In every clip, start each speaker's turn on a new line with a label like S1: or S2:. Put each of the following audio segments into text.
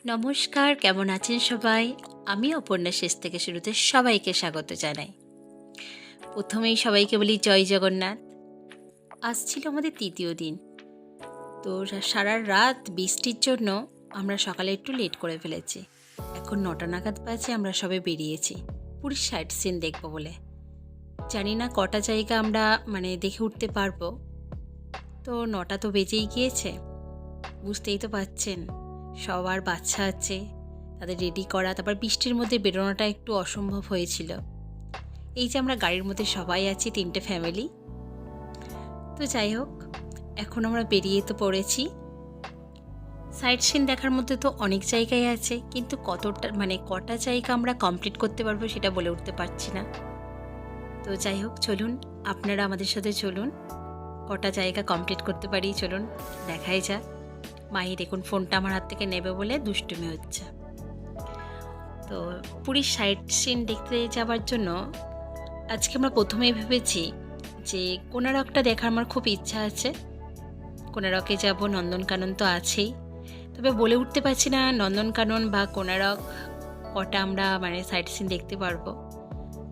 S1: নমস্কার, কেমন আছেন সবাই? আমি অপর্ণা শেষ থেকে শুরুতে সবাইকে স্বাগত জানাই। প্রথমেই সবাইকে বলি জয় জগন্নাথ। আজ ছিল আমাদের তৃতীয় দিন। তো সারা রাত বৃষ্টির জন্য আমরা সকালে একটু লেট করে ফেলেছি। এখন ৯টা নাগাদ বাজে, আমরা সবে বেরিয়েছি পুরীর সাইট সিন দেখব বলে। জানি না কটা জায়গা আমরা দেখে উঠতে পারবো। তো ৯টা তো বেজেই গিয়েছে, বুঝতেই তো পারছেন। সবার বাচ্চা আছে, তাদের রেডি করা, তারপর বৃষ্টির মধ্যে বেরোনোটা একটু অসম্ভব হয়েছিল। এই যে আমরা গাড়ির মধ্যে সবাই আছি, 3টে ফ্যামিলি। তো যাই হোক, এখন আমরা বেরিয়ে তো পড়েছি। সাইট সিন দেখার মধ্যে তো অনেক জায়গায় আছে, কিন্তু কটা জায়গা আমরা কমপ্লিট করতে পারবো সেটা বলে উঠতে পারছি না। তো যাই হোক, চলুন আপনারা আমাদের সাথে চলুন, কটা জায়গা কমপ্লিট করতে পারি চলুন দেখাই যাক। মাহি দেখুন ফোনটা আমার হাত থেকে নেবে বলে দুষ্টুমি হচ্ছে। তো পুরীর সাইট সিন দেখতে যাওয়ার জন্য আজকে আমরা প্রথমেই ভেবেছি যে কোণারকটা দেখার আমার খুব ইচ্ছা আছে। কোণারকে যাব, নন্দনকানন তো আছেই, তবে বলে উঠতে পারছি না নন্দনকানন বা কোণারক কটা আমরা সাইট সিন দেখতে পারবো।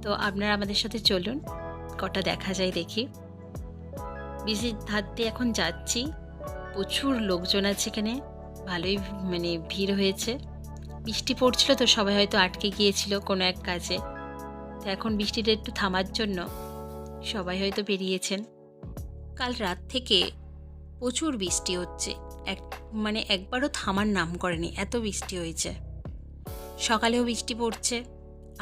S1: তো আপনারা আমাদের সাথে চলুন, কটা দেখা যায় দেখি। বিচির ধার দিয়ে এখন যাচ্ছি, প্রচুর লোকজন আছে এখানে, ভালোই ভিড় হয়েছে। বৃষ্টি পড়ছিল তো সবাই হয়তো আটকে গিয়েছিল কোনো এক কাজে। তো এখন বৃষ্টিটা একটু থামার জন্য সবাই হয়তো বেরিয়েছেন। কাল রাত থেকে প্রচুর বৃষ্টি হচ্ছে, একবারও থামার নাম করেনি, এত বৃষ্টি হয়েছে। সকালেও বৃষ্টি পড়ছে,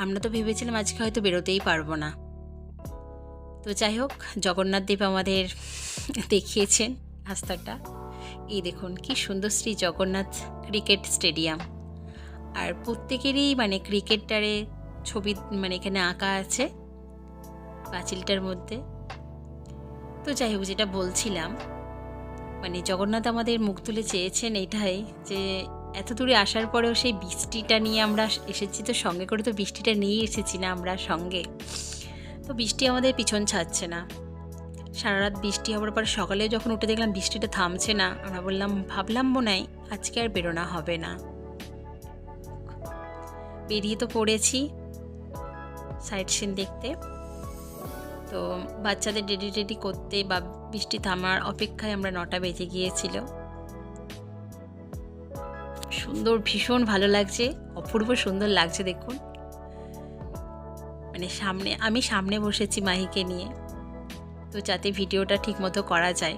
S1: আমরা তো ভেবেছিলাম আজকে হয়তো বেরোতেই পারবো না। তো যাই হোক, জগন্নাথ দেব আমাদের দেখিয়েছেন রাস্তাটা। এই দেখুন কি সুন্দর শ্রী জগন্নাথ ক্রিকেট স্টেডিয়াম, আর প্রত্যেকেরই ক্রিকেটারে ছবি এখানে আঁকা আছে পাঁচিলটার মধ্যে। তো যাই হোক, যেটা বলছিলাম জগন্নাথ আমাদের মুখ তুলে চেয়েছেন এটাই যে এত দূরে আসার পরেও সেই বৃষ্টিটা নিয়ে আমরা এসেছি, তো সঙ্গে করে তো বৃষ্টিটা নিয়ে এসেছি না আমরা সঙ্গে। তো বৃষ্টি আমাদের পিছন ছাড়ছে না, সারা রাত বৃষ্টি হওয়ার পর সকালে যখন উঠে দেখলাম বৃষ্টিটা থামছে না, আমরা ভাবলাম মনে হয় আজকে আর বেরোনো হবে না। বেরিয়ে তো পড়েছি সাইট সিন দেখতে। তো বাচ্চাদের রেডি করতে বা বৃষ্টি থামার অপেক্ষায় আমরা 9টা বেজে গিয়েছিল। সুন্দর, ভীষণ ভালো লাগছে, অপূর্ব সুন্দর লাগছে দেখুন। আমি সামনে বসেছি মাহিকে নিয়ে, তো যাতে ভিডিওটা ঠিক মতো করা যায়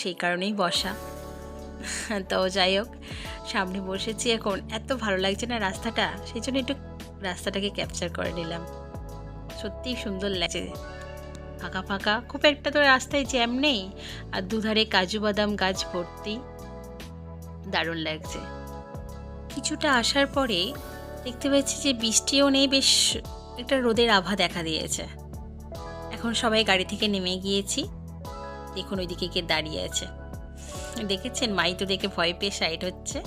S1: সেই কারণেই বসা। তো যাই হোক, সামনে বসেছি এখন, এত ভালো লাগছে না রাস্তাটা, সেই জন্য একটু রাস্তাটাকে ক্যাপচার করে নিলাম। সত্যিই সুন্দর লাগছে, ফাঁকা ফাঁকা, খুব একটা তো রাস্তায় জ্যাম নেই, আর দুধারে কাজু বাদাম গাছ ভর্তি, দারুণ লাগছে। কিছুটা আসার পরে দেখতে পাচ্ছি যে বৃষ্টিও নেই, বেশ একটা রোদের আভা দেখা দিয়েছে। এখন সবাই গাড়ি থেকে নেমে গিয়েছি। দেখুন ওইদিকে কে দাঁড়িয়ে আছে, দেখেছেন? মাই তো দেখে ভয় পেয়ে সাইড হচ্ছে।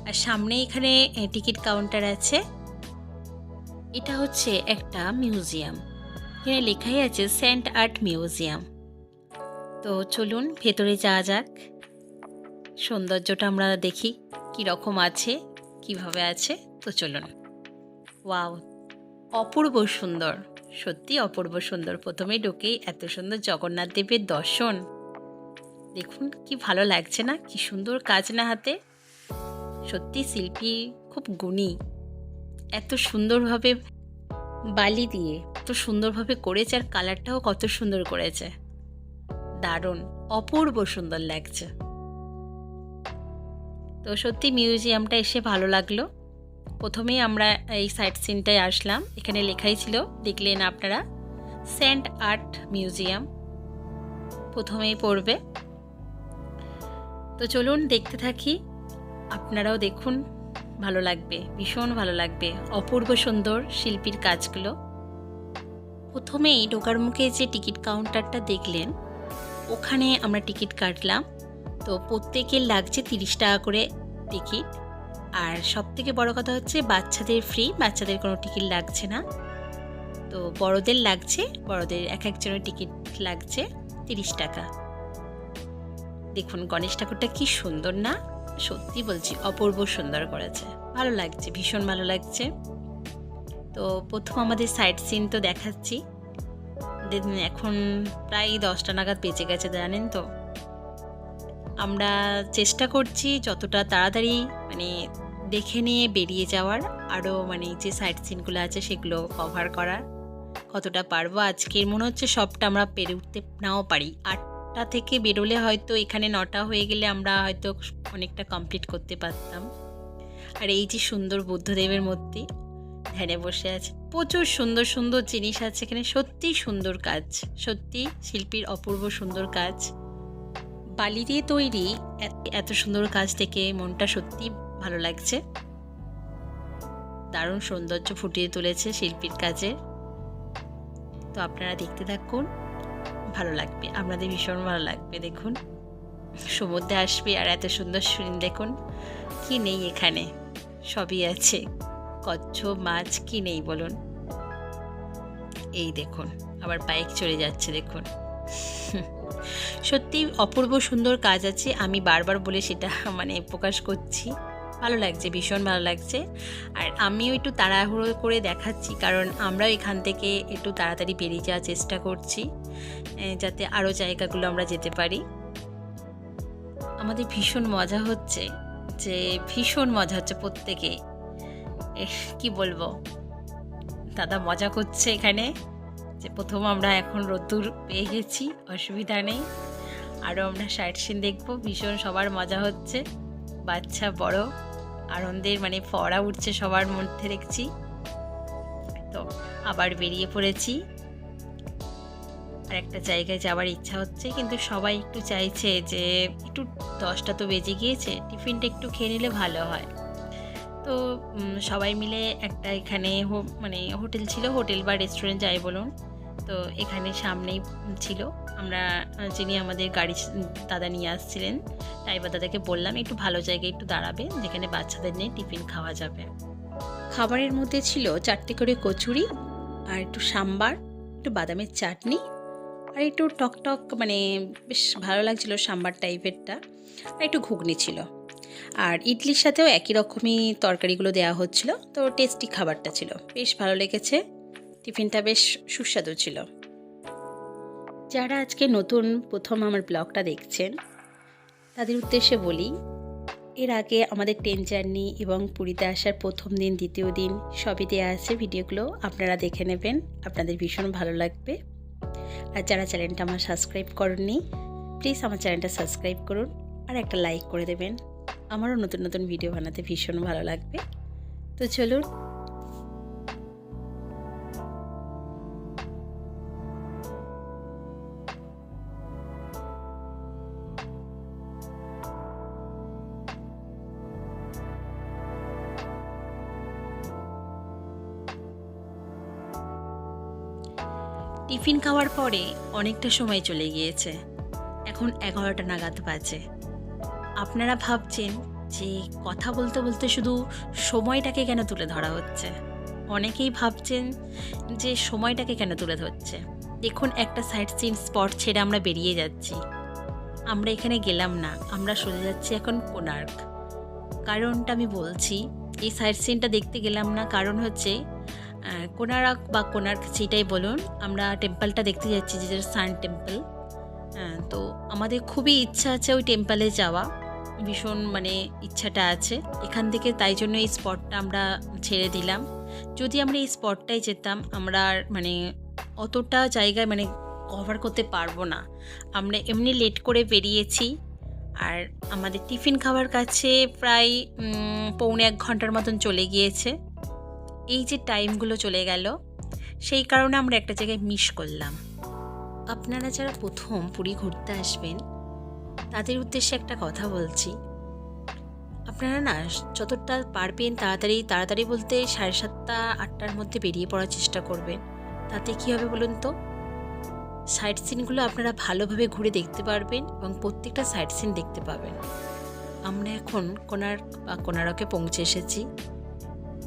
S1: আর সামনে এখানে টিকিট কাউন্টার আছে। এটা হচ্ছে একটা মিউজিয়াম, এখানে লেখাই আছে সেন্ট আর্ট মিউজিয়াম। তো চলুন ভেতরে যাওয়া যাক, সৌন্দর্যটা আমরা দেখি কি রকম আছে, কিভাবে আছে। তো চলুন। ওয়াও, অপূর্ব সুন্দর, সত্যি অপূর্ব সুন্দর। প্রথমে ঢুকেই এত সুন্দর জগন্নাথ দেবের দর্শন, দেখুন কি ভালো লাগছে না? কি সুন্দর কাজ না হাতে, সত্যি শিল্পী খুব গুণী। এত সুন্দরভাবে বালি দিয়ে এত সুন্দরভাবে করেছে, আর কালারটাও কত সুন্দর করেছে, দারুণ অপূর্ব সুন্দর লাগছে। তো সত্যি মিউজিয়ামটা এসে ভালো লাগলো। প্রথমেই আমরা এই সাইট সিনটায় আসলাম, এখানে লেখাই ছিল, দেখলেন আপনারা, সেন্ট আর্ট মিউজিয়াম প্রথমেই পড়বে। তো চলুন দেখতে থাকি, আপনারাও দেখুন, ভালো লাগবে, ভীষণ ভালো লাগবে, অপূর্ব সুন্দর শিল্পীর কাজগুলো। প্রথমেই ঢোকার মুখে যে টিকিট কাউন্টারটা দেখলেন, ওখানে আমরা টিকিট কাটলাম। তো প্রত্যেকের লাগছে 30 টাকা করে টিকিট, আর সবথেকে বড় কথা হচ্ছে বাচ্চাদের ফ্রি, বাচ্চাদের কোনো টিকিট লাগছে না। তো বড়দের লাগছে, বড়দের এক একজনের টিকিট লাগছে 30 টাকা। দেখুন গণেশ ঠাকুরটা কি সুন্দর না, সত্যি বলছি অপূর্ব সুন্দর করেছে, ভালো লাগছে, ভীষণ ভালো লাগছে। তো প্রথম আমাদের সাইট সিন তো দেখাচ্ছি। এখন প্রায় 10টা নাগাদ বেঁচে গেছে জানেন তো। আমরা চেষ্টা করছি যতটা তাড়াতাড়ি মানে দেখে নিয়ে বেরিয়ে যাওয়ার, আরও মানে যে সাইট সিনগুলো আছে সেগুলো কভার করার। কতটা পারবো আজকের মনে হচ্ছে সবটা আমরা পেরে উঠতে নাও পারি। 8টা থেকে বেরোলে হয়তো এখানে 9টা হয়ে গেলে আমরা হয়তো অনেকটা কমপ্লিট করতে পারতাম। আর এই যে সুন্দর বুদ্ধদেবের মূর্তি ধ্যানে বসে আছে, প্রচুর সুন্দর সুন্দর জিনিস আছে এখানে, সত্যিই সুন্দর কাজ, সত্যি শিল্পীর অপূর্ব সুন্দর কাজ। বালি দিয়ে তৈরি এত সুন্দর কাজ থেকে মনটা সত্যি ভালো লাগছে। দারুণ সৌন্দর্য ফুটিয়ে তুলেছে শিল্পীর কাজে। তো আপনারা দেখতে থাকুন, ভালো লাগবে, আপনাদের ভীষণ ভালো লাগবে। দেখুন সমুদ্রে আসবে আর এত সুন্দর সিন দেখুন, কি নেই এখানে, সবই আছে, কচ্ছপ মাছ কি নেই বলুন। এই দেখুন আবার বাইক চলে যাচ্ছে দেখুন। সত্যি অপূর্ব সুন্দর কাজ আছে, আমি বারবার বলে সেটা মানে প্রকাশ করছি। ভালো লাগছে, ভীষণ ভালো লাগছে। আর আমিও একটু তাড়াহুড়ো করে দেখাচ্ছি, কারণ আমরাও এখান থেকে একটু তাড়াতাড়ি বেরিয়ে যাওয়ার চেষ্টা করছি, যাতে আরও জায়গাগুলো আমরা যেতে পারি। আমাদের ভীষণ মজা হচ্ছে, যে ভীষণ মজা হচ্ছে প্রত্যেকে, কি বলবো, দাদা মজা করছে এখানে, যে প্রথম আমরা এখন রোদ্দুর পেয়ে গেছি, অসুবিধা নেই, আরও আমরা সাইট সিন দেখবো, ভীষণ সবার মজা হচ্ছে, বাচ্চা বড় আনন্দের মানে ফোয়ারা উঠছে সবার মধ্যে দেখছি। তো আবার বেরিয়ে পড়েছি, আর একটা জায়গায় যাওয়ার ইচ্ছা হচ্ছে, কিন্তু সবাই একটু চাইছে যে একটু 10টা তো বেজে গিয়েছে, টিফিনটা একটু খেয়ে নিলে ভালো হয়। তো সবাই মিলে একটা এখানে মানে হোটেল ছিল, হোটেল বা রেস্টুরেন্ট যাই বলুন, তো এখানে সামনেই ছিল। আমরা যিনি আমাদের গাড়ি দাদা নিয়ে আসছিলেন ড্রাইভার দাদাকে বললাম একটু ভালো জায়গায় একটু দাঁড়াবে, যেখানে বাচ্চাদের নিয়ে টিফিন খাওয়া যাবে। খাবারের মধ্যে ছিল 4টে করে কচুরি, আর একটু সাম্বার, একটু বাদামের চাটনি, আর একটু টক মানে বেশ ভালো লাগছিল সাম্বার টাইপেরটা, আর একটু ঘুগনি ছিল। আর ইডলির সাথেও একই রকমই তরকারিগুলো দেওয়া হচ্ছিল। তো টেস্টি খাবারটা ছিল, বেশ ভালো লেগেছে, টিফিনটা বেশ সুস্বাদু ছিল। যারা আজকে নতুন প্রথম আমার ব্লগটা দেখছেন তাদের উদ্দেশ্যে বলি, এর আগে আমাদের ট্রেন জার্নি এবং পুরীতে আসার প্রথম দিন দ্বিতীয় দিন সবই দেওয়া আছে, ভিডিওগুলো আপনারা দেখে নেবেন, আপনাদের ভীষণ ভালো লাগবে। আর যারা চ্যানেলটা আমার সাবস্ক্রাইব করেননি প্লিজ আমার চ্যানেলটা সাবস্ক্রাইব করুন, আর একটা লাইক করে দেবেন, আমারও নতুন নতুন ভিডিও বানাতে ভীষণ ভালো লাগবে। তো চলুন, টিফিন খাওয়ার পরে অনেকটা সময় চলে গিয়েছে, এখন 11টা নাগাদ বাজে। আপনারা ভাবছেন যে কথা বলতে বলতে শুধু সময়টাকে কেন তুলে ধরা হচ্ছে, অনেকেই ভাবছেন যে সময়টাকে কেন তুলে ধরছে। দেখুন একটা সাইট সিন স্পট ছেড়ে আমরা বেরিয়ে যাচ্ছি, আমরা এখানে গেলাম না, আমরা সোজা যাচ্ছি এখন কোণার্ক। কারণটা আমি বলছি, এই সাইট সিনটা দেখতে গেলাম না, কারণ হচ্ছে কোণার্ক বা কোণার্ক সেটাই বলুন, আমরা টেম্পলটা দেখতে যাচ্ছি, যেটা সান টেম্পল। তো আমাদের খুবই ইচ্ছা আছে ওই টেম্পলে যাওয়া, ভীষণ মানে ইচ্ছাটা আছে এখান থেকে, তাই জন্য এই স্পটটা আমরা ছেড়ে দিলাম। যদি আমরা এই স্পটটায় যেতাম আমরা মানে অতটা জায়গায় মানে কভার করতে পারবো না, আমরা এমনি লেট করে বেরিয়েছি। আর আমাদের টিফিন খাওয়ার কাছে প্রায় পৌনে 1 ঘন্টার মতন চলে গিয়েছে। এই যে টাইমগুলো চলে গেল, সেই কারণে আমরা একটা জায়গায় মিস করলাম। আপনারা যারা প্রথম পুরী ঘুরতে আসবেন তাদের উদ্দেশ্যে একটা কথা বলছি, আপনারা না যতটা পারবেন তাড়াতাড়ি বলতে 7:30 8টার মধ্যে বেরিয়ে পড়ার চেষ্টা করবেন। তাতে কী হবে বলুন তো, সাইট সিনগুলো আপনারা ভালোভাবে ঘুরে দেখতে পারবেন এবং প্রত্যেকটা সাইট সিন দেখতে পাবেন। আমরা এখন কোণার্কে পৌঁছে এসেছি।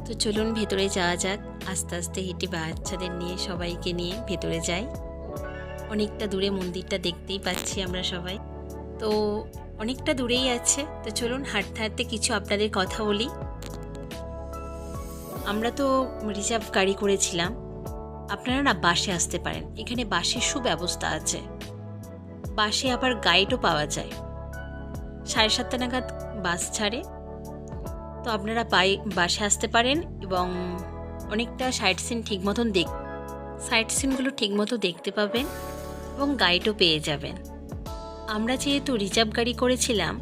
S1: তো চলুন ভেতরে যাওয়া যাক, আস্তে আস্তে হেঁটে বাচ্চাদের নিয়ে সবাইকে নিয়ে ভেতরে যাই। অনেকটা দূরে মন্দিরটা দেখতেই পাচ্ছি আমরা সবাই। তো অনেকটা দূরেই আছে। তো চলুন হাঁটতে হাঁটতে কিছু আপনাদের কথা বলি। আমরা তো রিজার্ভ গাড়ি করেছিলাম, আপনারা না বাসে আসতে পারেন, এখানে বাসের সুব্যবস্থা আছে। বাসে আবার গাইডও পাওয়া যায়। 7:30 নাগাদ বাস ছাড়ে, তো আপনারা বাসে আসতে পারেন এবং অনেকটা সাইট সিনগুলো ঠিকমতো দেখতে পাবেন এবং গাইডও পেয়ে যাবেন। আমরা যেহেতু রিজার্ভ গাড়ি করেছিলাম,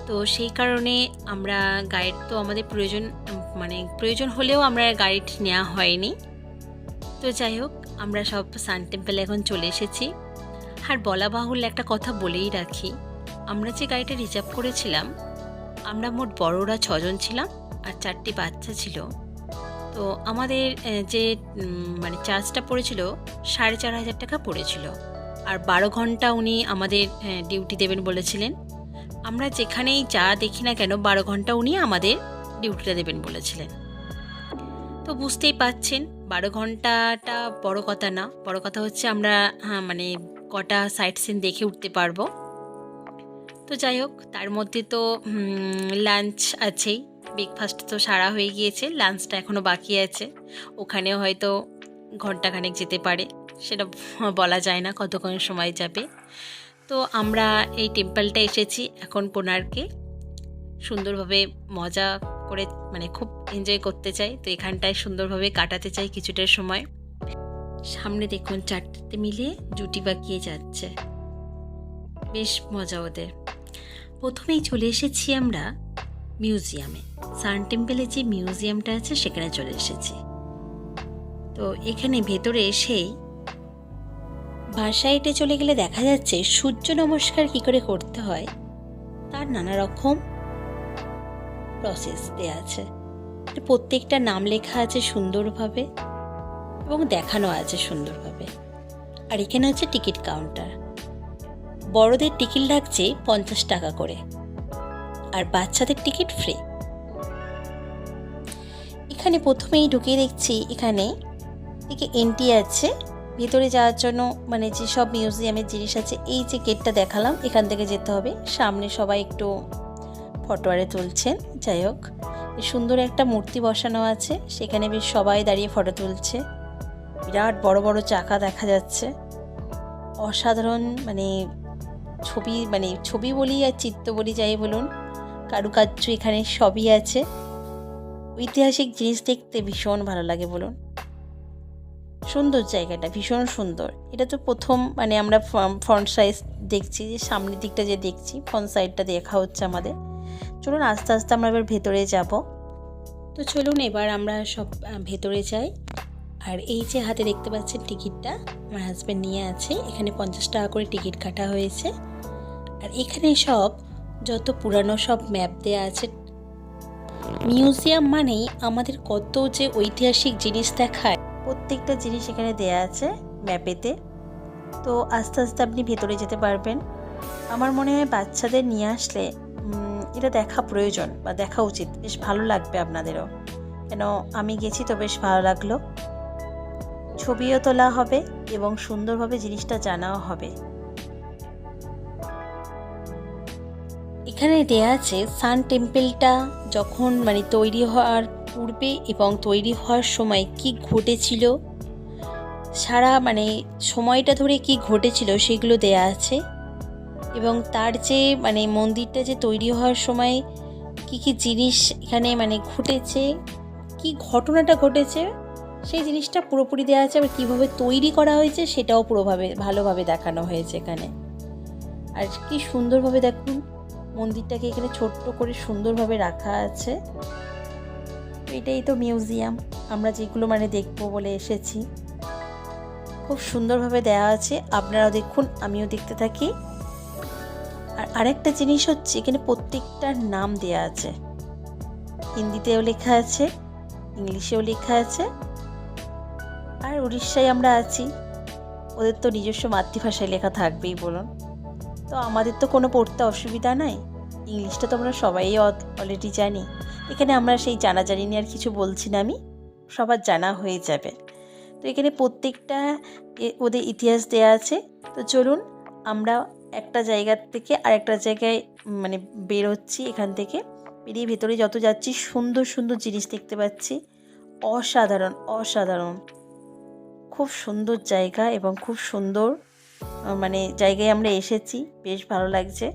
S1: তো সেই কারণে আমরা গাইড তো আমাদের প্রয়োজন হলেও আমরা গাইড নেওয়া হয়নি। তো যাই হোক, আমরা সব সান টেম্পলে এখন চলে এসেছি। আর বলা বাহুল্য একটা কথা বলেই রাখি, আমরা যে গাড়িটা রিজার্ভ করেছিলাম, আমরা মোট বড়রা 6 জন ছিলাম আর 4টি বাচ্চা ছিল। তো আমাদের যে চার্জটা পড়েছিল 4,500 টাকা পড়েছিল। আর 12 ঘন্টা উনি আমাদের ডিউটি দেবেন বলেছিলেন। আমরা যেখানেই যা দেখি না কেন 12 ঘন্টা উনি আমাদের ডিউটিটা দেবেন বলেছিলেন। তো বুঝতেই পাচ্ছেন 12 ঘন্টাটা বড় কথা না, বড় কথা হচ্ছে আমরা কটা সাইট সিন দেখে উঠতে পারবো। তো যাই হোক, তার মধ্যে তো লাঞ্চ আছেই। ব্রেকফাস্ট তো সারা হয়ে গিয়েছে, লাঞ্চটা এখনও বাকি আছে। ওখানেও হয়তো ঘন্টাখানেক যেতে পারে, সেটা বলা যায় না কতক্ষণ সময় যাবে। তো আমরা এই টেম্পলটা এসেছি এখন কোণার্কে, সুন্দরভাবে মজা করে খুব এনজয় করতে চাই। তো এখানটায় সুন্দরভাবে কাটাতে চাই কিছুটা সময়। সামনে দেখুন 4তে মিলে জুটি বাঁকিয়ে যাচ্ছে, বেশ মজা ওদের। প্রথমেই চলে এসেছি আমরা মিউজিয়ামে। সান টেম্পলে যে মিউজিয়ামটা আছে সেখানে চলে এসেছি। তো এখানে ভেতরে এসেই বাঁ সাইডে চলে গেলে দেখা যাচ্ছে সূর্য নমস্কার কী করে করতে হয় তার নানা রকম প্রসেস দেওয়া আছে। প্রত্যেকটা নাম লেখা আছে সুন্দরভাবে এবং দেখানো আছে সুন্দরভাবে। আর এখানে হচ্ছে টিকিট কাউন্টার। বড়দের টিকিট লাগছে 50 টাকা করে আর বাচ্চাদের টিকিট ফ্রি। এখানে প্রথমেই ঢুকে দেখছি এখানে এন্ট্রি আছে ভেতরে যাওয়ার জন্য, যেসব মিউজিয়ামের জিনিস আছে। এই যে গেটটা দেখালাম, এখান থেকে যেতে হবে। সামনে সবাই একটু ফটো তুলছেন। যাই হোক, সুন্দর একটা মূর্তি বসানো আছে, সেখানে বেশ সবাই দাঁড়িয়ে ফটো তুলছে। বিরাট বড় বড় চাকা দেখা যাচ্ছে, অসাধারণ ছবি বলি আর চিত্র বলি যাই বলুন, কারুকার্য এখানে সবই আছে। ঐতিহাসিক জিনিস দেখতে ভীষণ ভালো লাগে বলুন। সুন্দর জায়গাটা, ভীষণ সুন্দর। এটা তো প্রথম আমরা ফ্রন্ট সাইড দেখছি, যে সামনের দিকটা যে দেখছি ফ্রন্ট সাইডটা দেখা হচ্ছে আমাদের। চলুন আস্তে আস্তে আমরা এবার ভেতরে যাব। তো চলুন এবার আমরা সব ভেতরে যাই। আর এই যে হাতে দেখতে পাচ্ছেন টিকিটটা আমার হাজব্যান্ড নিয়ে আছে। এখানে 50 টাকা করে টিকিট কাটা হয়েছে। আর এখানে সব যত পুরানো সব ম্যাপ দেওয়া আছে। মিউজিয়াম মানেই আমাদের কত যে ঐতিহাসিক জিনিস দেখায়, প্রত্যেকটা জিনিস এখানে দেয়া আছে ম্যাপেতে। তো আস্তে আস্তে আপনি ভেতরে যেতে পারবেন। আমার মনে হয় বাচ্চাদের নিয়ে আসলে এটা দেখা প্রয়োজন বা দেখা উচিত, বেশ ভালো লাগবে আপনাদেরও। কেন আমি গেছি তো বেশ ভালো লাগলো। ছবিও তোলা হবে এবং সুন্দরভাবে জিনিসটা জানাও হবে। এখানে দেয়া আছে সান টেম্পলটা যখন তৈরি হওয়ার পূর্বে এবং তৈরি হওয়ার সময় কি ঘটেছিল, সারা সময়টা ধরে কি ঘটেছিল সেগুলো দেয়া আছে। এবং তার যে মন্দিরটা যে তৈরি হওয়ার সময় কি কি জিনিস এখানে ঘটেছে, কি ঘটনাটা ঘটেছে, সেই জিনিসটা পুরোপুরি দেওয়া আছে। আবার কীভাবে তৈরি করা হয়েছে সেটাও ভালোভাবে দেখানো হয়েছে এখানে। আর কি সুন্দরভাবে দেখুন মন্দিরটাকে এখানে ছোট্ট করে সুন্দরভাবে রাখা আছে। এটাই তো মিউজিয়াম আমরা যেগুলো দেখবো বলে এসেছি। খুব সুন্দরভাবে দেওয়া আছে, আপনারাও দেখুন, আমিও দেখতে থাকি। আর আরেকটা জিনিস হচ্ছে এখানে প্রত্যেকটার নাম দেয়া আছে, হিন্দিতেও লেখা আছে, ইংলিশেও লেখা আছে। আর উড়িষ্যায় আমরা আছি, ওদের তো নিজস্ব মাতৃভাষায় লেখা থাকবেই বলুন। তো আমাদের তো কোনো পড়তে অসুবিধা নাই, ইংলিশটা তো আমরা সবাই অলরেডি জানি। এখানে আমরা সেই জানি নিয়ে আর কিছু বলছি না, আমি সবার জানা হয়ে যাবে। তো এখানে প্রত্যেকটা ওদের ইতিহাস দেয়া আছে। তো চলুন আমরা একটা জায়গার থেকে আরেকটা জায়গায় মানে বেরোচ্ছি। এখান থেকে বেরিয়ে ভেতরে যত যাচ্ছি সুন্দর সুন্দর জিনিস দেখতে পাচ্ছি। অসাধারণ অসাধারণ, খুব সুন্দর জায়গা এবং খুব সুন্দর মানে জায়গায় আমরা এসেছি, বেশ ভালো লাগছে।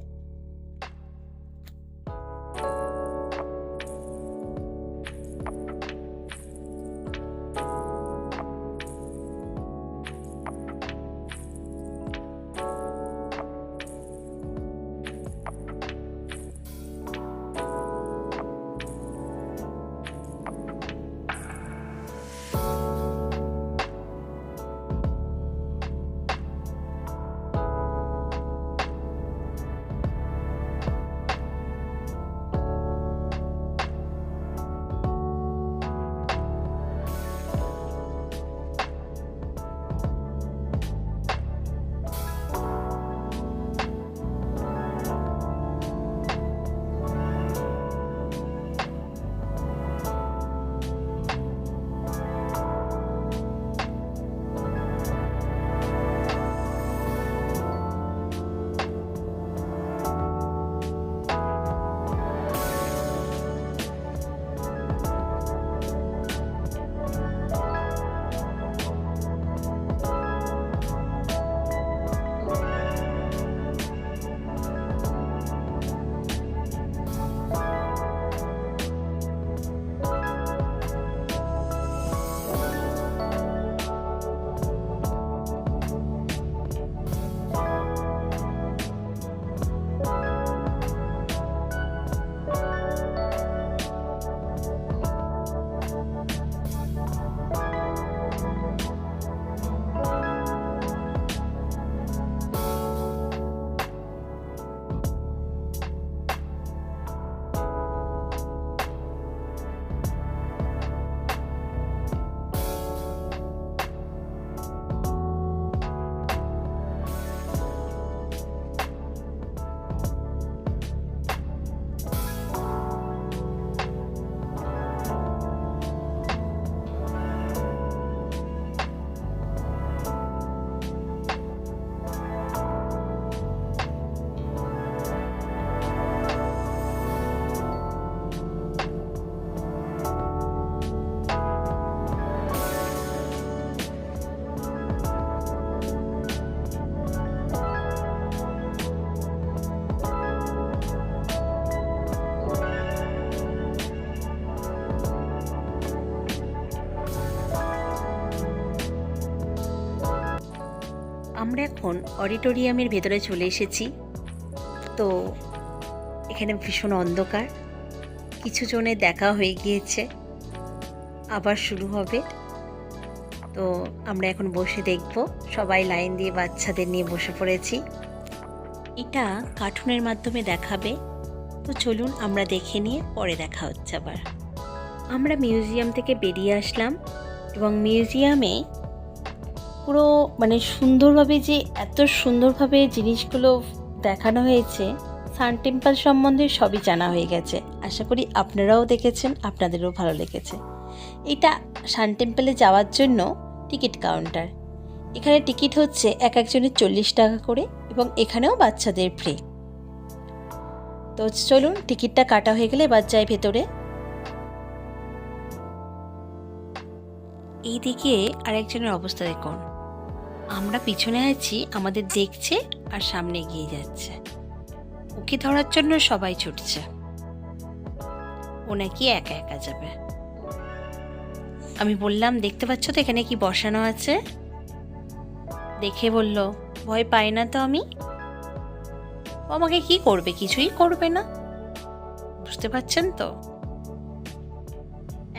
S1: আমরা এখন অডিটোরিয়ামের ভেতরে চলে এসেছি। তো এখানে ভীষণ অন্ধকার, কিছু জনের দেখা হয়ে গিয়েছে, আবার শুরু হবে। তো আমরা এখন বসে দেখব, সবাই লাইন দিয়ে বাচ্চাদের নিয়ে বসে পড়েছি। এটা কার্টুনের মাধ্যমে দেখাবে, তো চলুন আমরা দেখে নিয়ে পরে দেখা হচ্ছে আবার। আমরা মিউজিয়াম থেকে বেরিয়ে আসলাম এবং মিউজিয়ামে পুরো মানে সুন্দরভাবে, যে এত সুন্দরভাবে জিনিসগুলো দেখানো হয়েছে, সান টেম্পল সম্বন্ধে সবই জানা হয়ে গেছে। আশা করি আপনারাও দেখেছেন, আপনাদেরও ভালো লেগেছে। এটা সান টেম্পলে যাওয়ার জন্য টিকিট কাউন্টার। এখানে টিকিট হচ্ছে এক একজনের 40 টাকা করে এবং এখানেও বাচ্চাদের ফ্রি। তো চলুন, টিকিটটা কাটা হয়ে গেলে এবার যাই ভেতরে। এই দিকে আরেকজনের অবস্থা দেখুন, আমরা পিছনে আছি, আমাদের দেখছে আর সামনে এগিয়ে যাচ্ছে। ওকে ধরার জন্য সবাই ছুটছে, ও নাকি একা একা যাবে। আমি বললাম, দেখতে পাচ্ছ তো এখানে কি বসানো আছে? দেখে বলল, ভয় পাই না তো আমি। ও আমাকে কি করবে? কিছুই করবে না, বুঝতে পারছেন তো?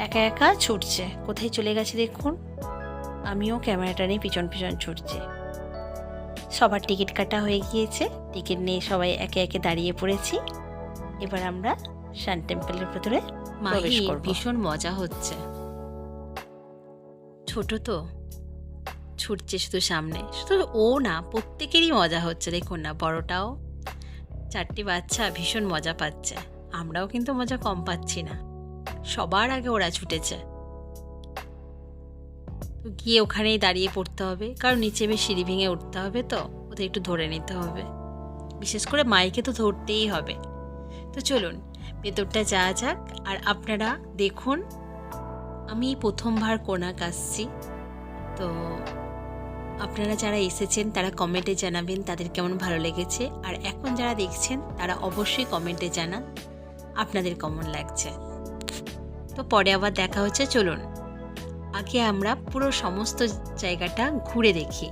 S1: একা একা ছুটছে, কোথায় চলে গেছে দেখুন। আমিও ক্যামেরাটা নিয়ে পিছন পিছন ছুটছি। সবার টিকিট কাটা হয়ে গিয়েছে, টিকিট নিয়ে সবাই একে একে দাঁড়িয়ে পড়েছি। এবার আমরা সান টেম্পলের ভেতরে প্রবেশ করব। ভীষণ মজা হচ্ছে, ছোট তো ছুটছে শুধু সামনে, শুধু ও না, প্রত্যেকেরই মজা হচ্ছে। দেখুন না, বড়টাও, 4টি বাচ্চা ভীষণ মজা পাচ্ছে। আমরাও কিন্তু মজা কম পাচ্ছি না, সবার আগে ওরা ছুটেছে। তো গিয়ে ওখানেই দাঁড়িয়ে পড়তে হবে, কারণ নিচে বেশ সিঁড়ি ভেঙে উঠতে হবে, তো ওদের একটু ধরে নিতে হবে। বিশেষ করে মাইকে তো ধরতেই হবে। তো চলুন ভেতরটা যাওয়া যাক। আর আপনারা দেখুন, আমি প্রথমবার কোনাক আসছি। তো আপনারা যারা এসেছেন তারা কমেন্টে জানাবেন তাদের কেমন ভালো লেগেছে। আর এখন যারা দেখছেন তারা অবশ্যই কমেন্টে জানান আপনাদের কেমন লাগছে। তো পরে আবার দেখা হচ্ছে। চলুন আগে আমরা পুরো সমস্ত জায়গাটা ঘুরে দেখি।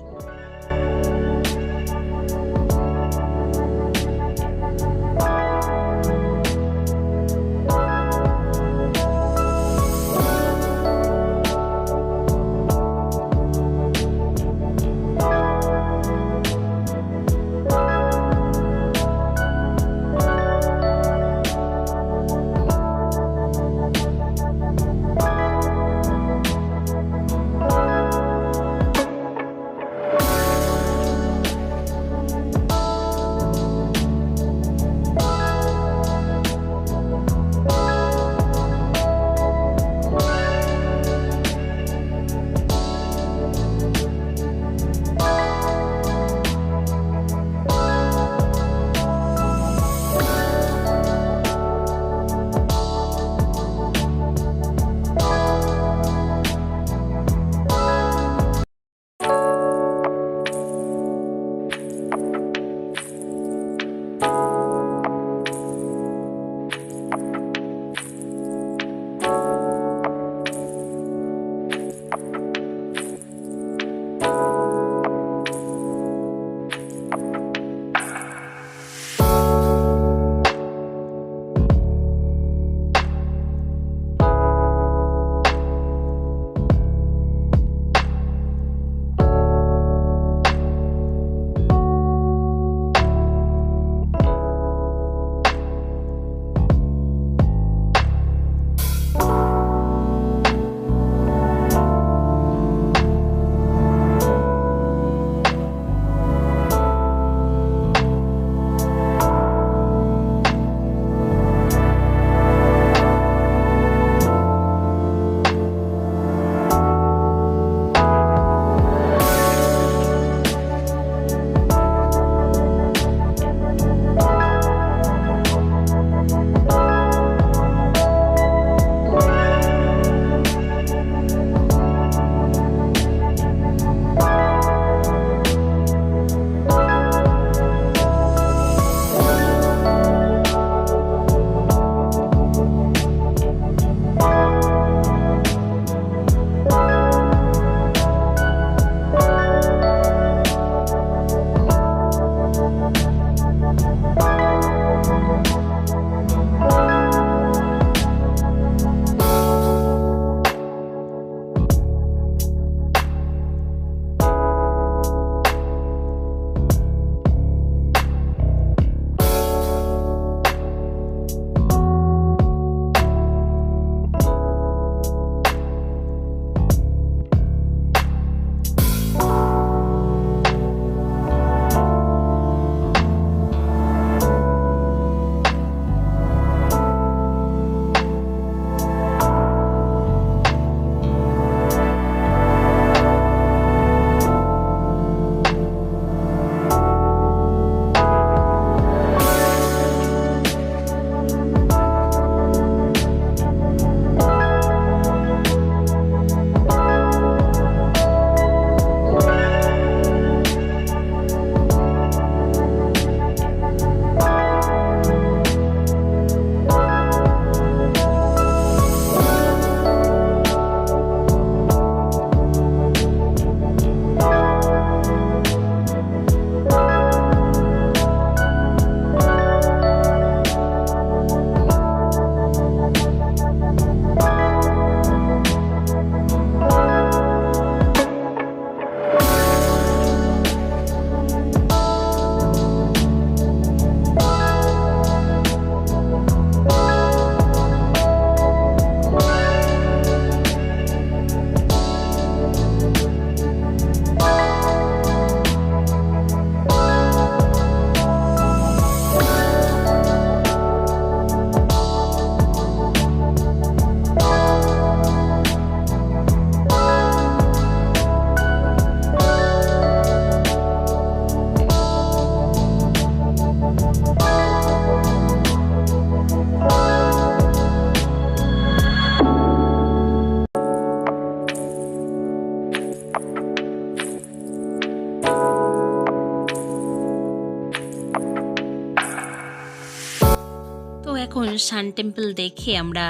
S1: এখন সান টেম্পল দেখে আমরা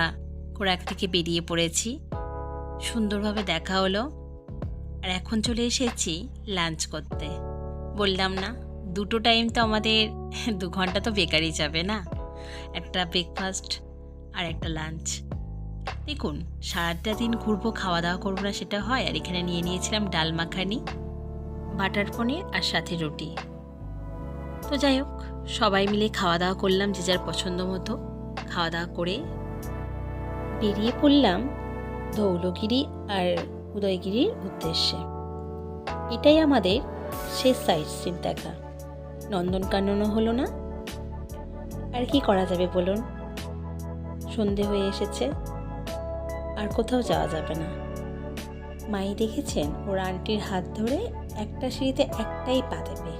S1: কোরাক থেকে বেরিয়ে পড়েছি। সুন্দরভাবে দেখা হলো। আর এখন চলে এসেছি লাঞ্চ করতে। বললাম না, দুটো টাইম তো আমাদের 2 ঘন্টা তো বেকারই যাবে না, একটা ব্রেকফাস্ট আর একটা লাঞ্চ। দেখুন, সারাটা দিন ঘুরবো, খাওয়া দাওয়া করবো না সেটা হয়। আর এখানে নিয়ে নিয়েছিলাম ডাল মাখানি, বাটার পনির আর সাথে রুটি। তো যাই হোক, সবাই মিলে খাওয়া দাওয়া করলাম যে যার পছন্দ মতো। খাওয়া দাওয়া করে বেরিয়ে পড়লাম ধৌলগিরি আর উদয়গিরির উদ্দেশ্যে। এটাই আমাদের শেষ সাইট সিন দেখা। নন্দনকাননও হলো না, আর কি করা যাবে বলুন, সন্ধে হয়ে এসেছে, আর কোথাও যাওয়া যাবে না। মাই দেখেছেন, ওর আন্টির হাত ধরে একটা সিঁড়িতে একটাই পা দেবে,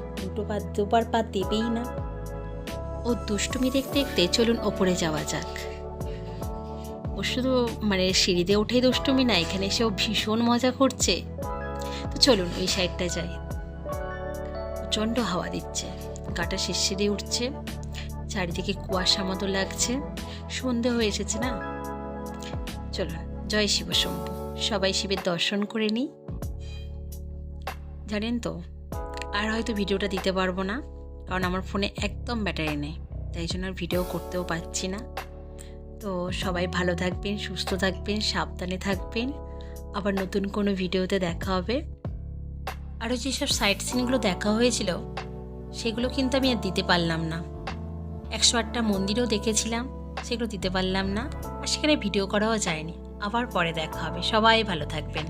S1: দুবার পা দেবেই না। ও দুষ্টুমি দেখতে দেখতে চলুন ওপরে যাওয়া যাক। ও শুধু সিঁড়িতে উঠেই দুষ্টুমি না, এখানে এসেও ভীষণ মজা করছে। তো চলুন ওই সাইডটা যাই। প্রচণ্ড হাওয়া দিচ্ছে, গাটা শিরশিরে উঠছে, চারিদিকে কুয়াশা মতো লাগছে, সন্ধে হয়ে এসেছে না। চলুন, জয় শিব শম্ভু, সবাই শিবের দর্শন করে নিই। জানেন তো, আর হয়তো ভিডিওটা দিতে পারবো না, কারণ আমার ফোনে একদম ব্যাটারি নেই, তাই জন্য আর ভিডিও করতেও পারছি না। তো সবাই ভালো থাকবেন, সুস্থ থাকবেন, সাবধানে থাকবেন। আবার নতুন কোনো ভিডিওতে দেখা হবে। আরও যেসব সাইট সিনগুলো দেখা হয়েছিল সেগুলো কিন্তু আমি আর দিতে পারলাম না। 108টা মন্দিরও দেখেছিলাম, সেগুলো দিতে পারলাম না, আর সেখানে ভিডিও করাও যায়নি। আবার পরে দেখা হবে। সবাই ভালো থাকবেন।